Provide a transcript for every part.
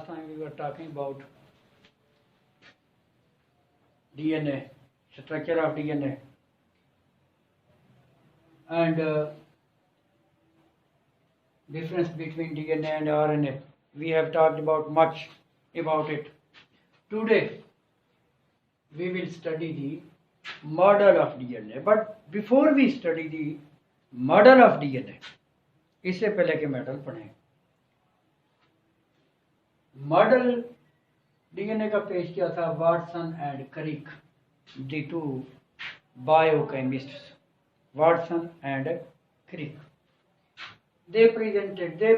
last time we were talking about DNA, structure of DNA, and difference between DNA and RNA. We have talked about much about it. Today we will study the model of DNA. But before we study the model of DNA, इससे पहले के model पढ़ें. Model DNA का पेश किया था Watson and Crick, the two biochemists. Watson and Crick, they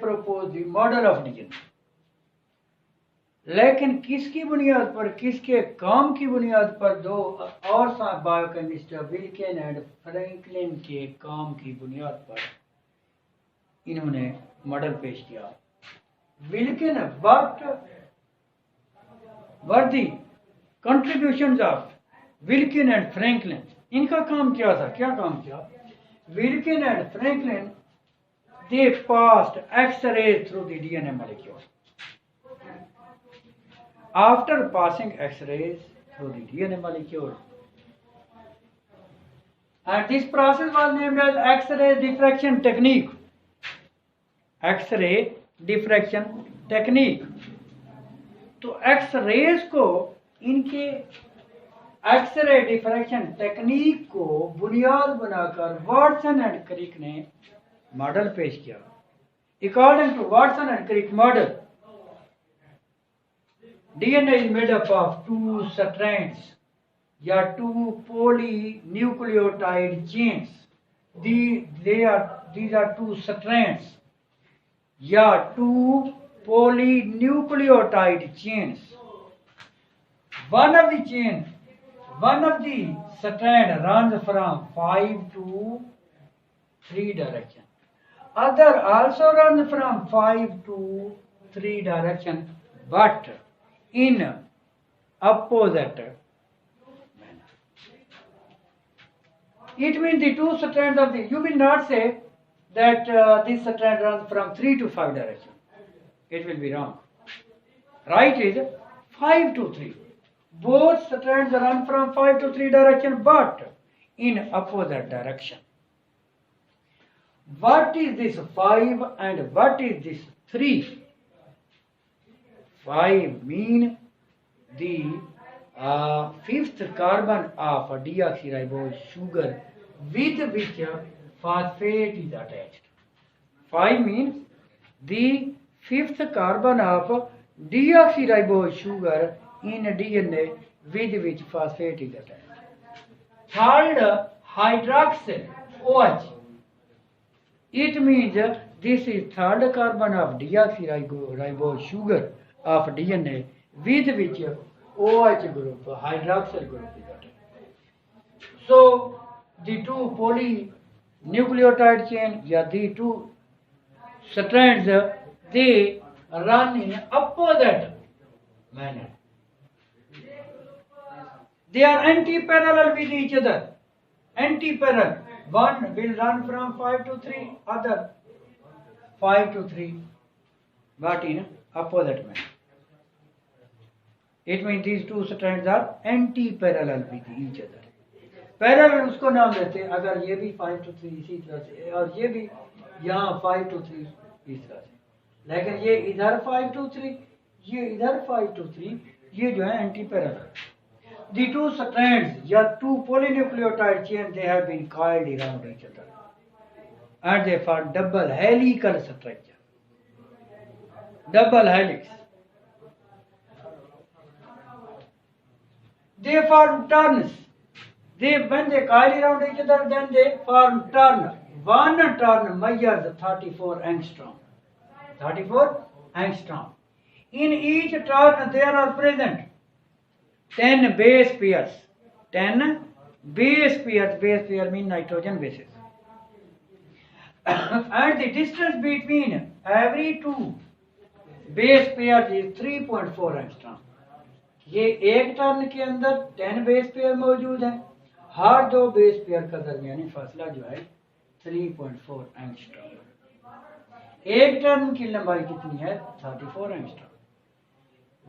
proposed the model of DNA. लेकिन किसकी बुनियाद पर, किसके काम की बुनियाद पर? दो और बायोकेमिस्ट विल्किन एंड फ्रैंकलिन के काम की बुनियाद पर इन्होंने मॉडल पेश किया. Wilkin what were the contributions of Wilkin and Franklin? इनका काम क्या था, क्या काम किया? Wilkin and Franklin, they passed X-rays through the DNA molecule. After passing X-rays through the DNA molecule, and this process was named as X-ray diffraction technique. X-ray diffraction technique. तो X-rays को, इनके X-ray diffraction technique को बुनियाद बनाकर Watson and क्रिक ने model पेश किया. According to Watson and Crick model, DNA is made up of two strands या two polynucleotide chains. These are two strands या two polynucleotide chains. One of the strand runs from 5 to 3 direction. Other also runs from 5 to 3 direction, but in opposite manner. It means the two strands of the, you will not say that this strand runs from 3 to 5 direction. It will be wrong. Right is 5 to 3. Both strands run from 5 to 3 direction, but in opposite direction. What is this 5 and what is this 3? 5 mean the fifth carbon of a deoxyribose sugar with which phosphate is attached. 5 means the fifth carbon of deoxyribose sugar in DNA with which phosphate is attached. Third, hydroxyl OH. It means this is third carbon of deoxyribose sugar of DNA with which OH group, hydroxyl group is attached. So the two polynucleotide chain, yeah, the two strands, they run in opposite manner. They are anti-parallel with each other. Anti-parallel. One will run from 5 to 3, other 5 to 3, but in opposite manner. It means these two strands are anti-parallel with each other. Parallel उसको नाम देते हैं अगर ये भी 5 to 3 इसी तरह से और ये भी यहाँ 5 to 3 इस तरह से, लेकिन ये इधर 5 to 3, ये इधर 5 to 3, ये जो है anti-parallel. The two strands, or two polynucleotide chains, they have been coiled around each other, and they form double helical structure. Double helix. They form turns. When they coil around each other, then they form turn. One turn measures 34 angstrom. 34 angstrom. In each turn, there are present 10 base pairs. 10 base pairs. Base pair means nitrogen bases. And the distance between every two base pairs is 3.4 angstrom. ये एक turn के अंदर 10 base pair मौजूद हैं. हर दो base pair का दरमियानी फासला जो है 3.4 एंगस्ट्रॉम. एक टर्न की लंबाई कितनी है? 34 angstrom.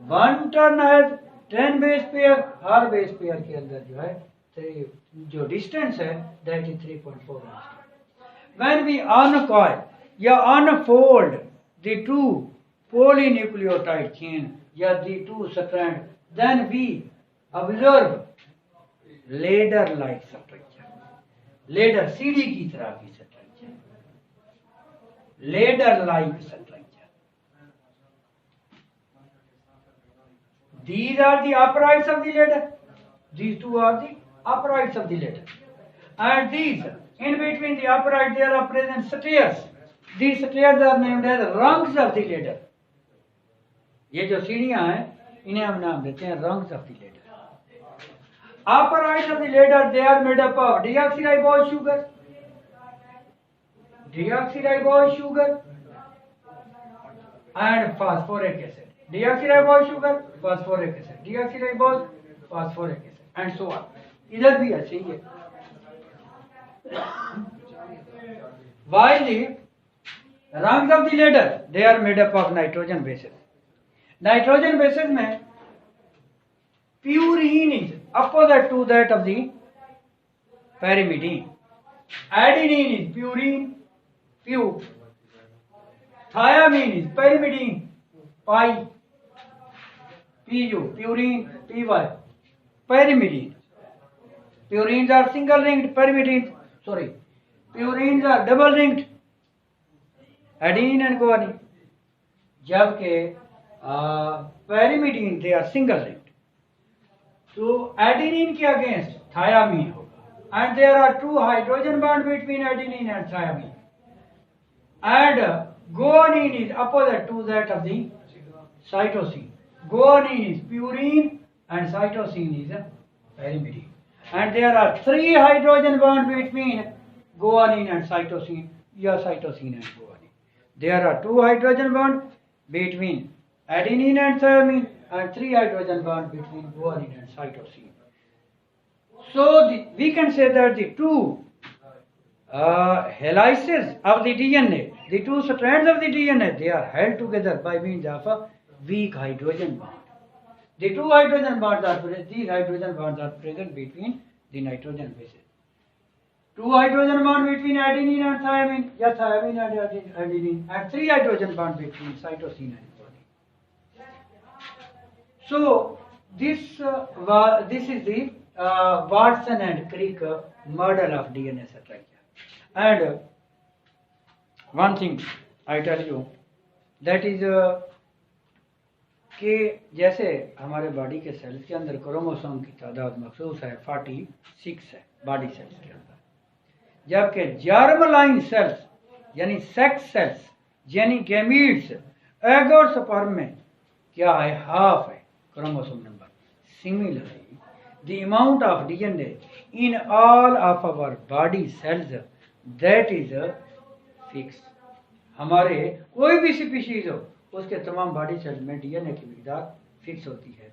One turn has 10 base pair, हर बेस पेयर के अंदर जो है जो डिस्टेंस है that is 3.4 angstrom. When we uncoil या unfold the two polynucleotide chain या the two strand, then we observe ladder like structure, ladder सीढ़ी की तरह की structure, ladder like structure. These are the uprights of the ladder, these two are the uprights of the ladder, and these in between the upright there are present stairs. These stairs are named as rungs of the ladder. ये जो सीढ़ियां हैं इन्हें हम नाम देते हैं rungs of the ladder. Uprights of the ladder they are made up of deoxyribose sugar, deoxyribose sugar and phosphoric acid, deoxyribose sugar, phosphoric acid, deoxyribose, phosphoric acid and so on. इधर भी ऐसे ही है. While the rungs of the ladder they are made up of nitrogen bases. Nitrogen bases में purine is opposite to that of the pyrimidine. Adenine is purine, pu. Thiamine is pyrimidine, pi. Pu, purine, py. Pyrimidine. Purines are single ringed, pyrimidines, purines are double ringed. Adenine and guanine. जबकि pyrimidine they are single ringed. तो adenine के against thiamine होगा, and there are two hydrogen bond between adenine and thiamine, and guanine is opposite to that of the cytosine. Guanine is purine and cytosine is pyrimidine, and there are three hydrogen bond between guanine and cytosine, या cytosine and guanine. There are two hydrogen bond between adenine and thiamine and three hydrogen bond between guanine and cytosine. So we can say that the two helices of the DNA, the two strands of the DNA, they are held together by means of a weak hydrogen bond. The two hydrogen bonds are present, these hydrogen bonds are present between the nitrogen bases. Two hydrogen bond between adenine and thiamine, या thiamine and adenine, and three hydrogen bond between cytosine and guanine. So this is the Watson and Crick model of DNA structure. And one thing I tell you, that is कि जैसे हमारे body के sales के अंदर chromosome की तादाद मखसूस है 46 है बॉडी सेल्स के अंदर, जबकि जर्मलाइन सेल्स यानी सेक्स सेल्स यानी गैमीट्स एग और स्पर्म में क्या है, हाफ है chromosome number. Similarly the amount of DNA in all of our body cells that is fix. हमारे कोई भी स्पीशीज हो उसके तमाम बॉडी सेल्स में डीएनए की मिकदार फिक्स होती है,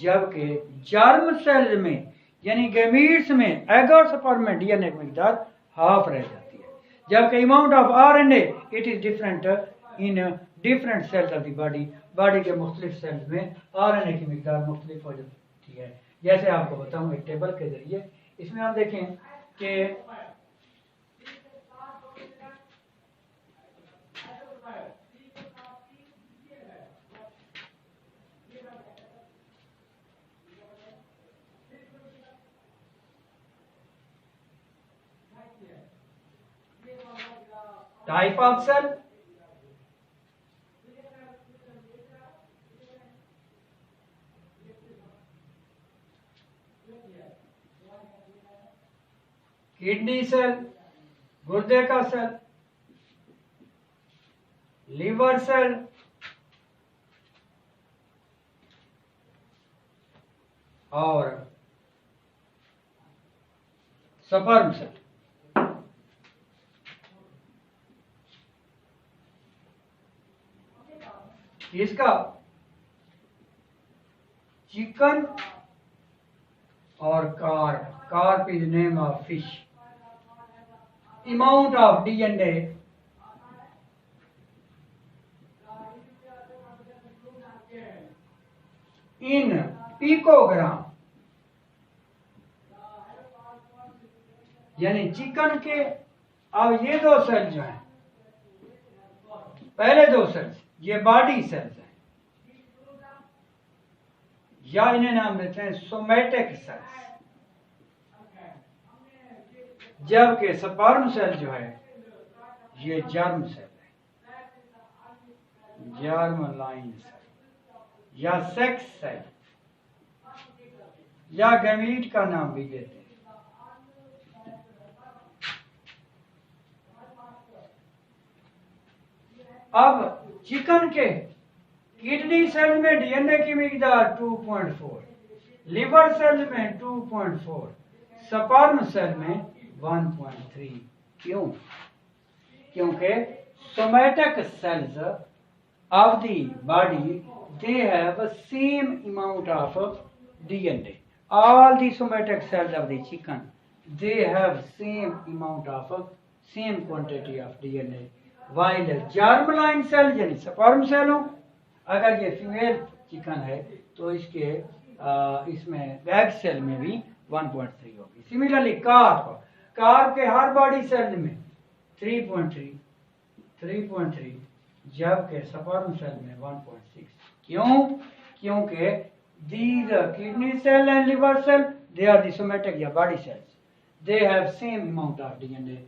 जबकि जर्म सेल्स में यानी गैमीट्स में एग और स्पर्म में डीएनए की मिकदार हाफ रह जाती है, जबकि amount of RNA it is different in different cells of the body. Body के मुख्तलिफ सेल्स में आरएनए की मिकदार मुख्तलिफ हो जाती है. जैसे आपको बताऊँ एक टेबल के जरिए, इसमें हम देखें कि type of cell, kidney cell, गुर्दे का सेल, लीवर सेल, और स्पर्म सेल. इसका चिकन और carp is name of fish. Amount of DNA in picogram, यानी चिकन के। अब ये दो सेल जो हैं, पहले दो सेल्स ये बॉडी सेल्स हैं, या इन्हें नाम देते हैं सोमैटिक सेल्स, जबकि स्पर्म सेल जो है ये जर्म सेल है, जर्म लाइन सेल या सेक्स सेल या गैमीट का नाम भी देते हैं। अब चिकन के किडनी सेल में डीएनए की मिकदार 2.4, लिवर सेल में 2.4, स्पर्म सेल में 1.3। क्यों? क्योंकि somatic cells of the body, they have a same amount of DNA. All the somatic cells of the chicken, they have same amount of same quantity of DNA. While germline cell यानी sperm cell हो, अगर ये female chicken है तो इसके इसमें egg cell में भी 1.3 होगी। सिमिलरली कार्प के हर बॉडी सेल में 3.3, जबकि स्पर्म सेल में 1.6। क्यों? क्योंकि these kidney cell and liver cell, they are the somatic या body cells, they have same amount of DNA,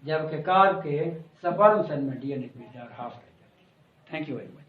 जबकि कार्प के स्पर्म सेल में DNA की मिकदार हाफ रह जाती है। Thank you very much.